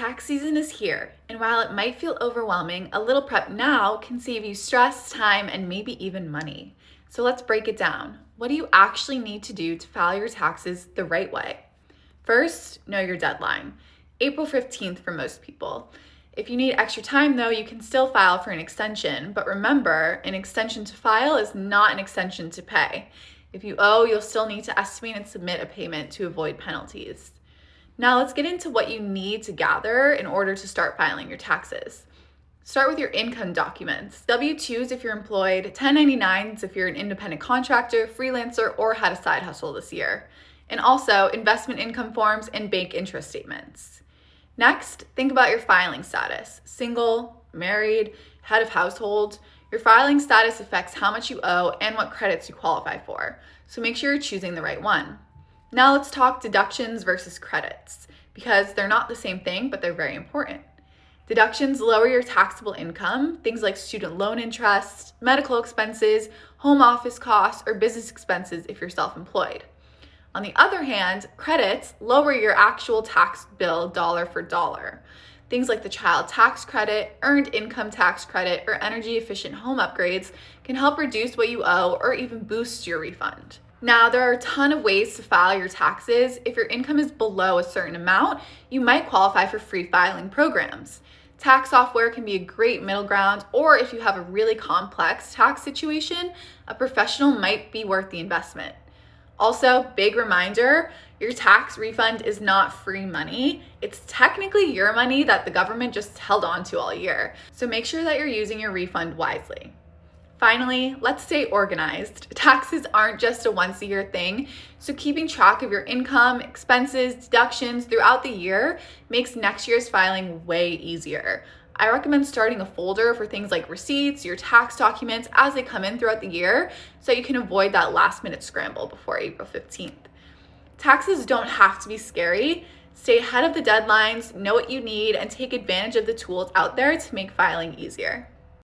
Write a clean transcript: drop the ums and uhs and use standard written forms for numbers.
Tax season is here, and while it might feel overwhelming, a little prep now can save you stress, time, and maybe even money. So let's break it down. What do you actually need to do to file your taxes the right way? First, know your deadline. April 15th for most people. If you need extra time though, you can still file for an extension, but remember, an extension to file is not an extension to pay. If you owe, you'll still need to estimate and submit a payment to avoid penalties. Now let's get into what you need to gather in order to start filing your taxes. Start with your income documents. W-2s if you're employed, 1099s if you're an independent contractor, freelancer, or had a side hustle this year. And also investment income forms and bank interest statements. Next, think about your filing status. Single, married, head of household. Your filing status affects how much you owe and what credits you qualify for. So make sure you're choosing the right one. Now let's talk deductions versus credits, because they're not the same thing, but they're very important. Deductions lower your taxable income, things like student loan interest, medical expenses, home office costs, or business expenses if you're self-employed. On the other hand, credits lower your actual tax bill dollar for dollar. Things like the child tax credit, earned income tax credit, or energy efficient home upgrades can help reduce what you owe or even boost your refund. Now, there are a ton of ways to file your taxes. If your income is below a certain amount, you might qualify for free filing programs. Tax software can be a great middle ground, or if you have a really complex tax situation, a professional might be worth the investment. Also, big reminder, your tax refund is not free money. It's technically your money that the government just held on to all year. So make sure that you're using your refund wisely. Finally, let's stay organized. Taxes aren't just a once-a-year thing, so keeping track of your income, expenses, deductions throughout the year makes next year's filing way easier. I recommend starting a folder for things like receipts, your tax documents as they come in throughout the year, so you can avoid that last-minute scramble before April 15th. Taxes don't have to be scary. Stay ahead of the deadlines, know what you need, and take advantage of the tools out there to make filing easier.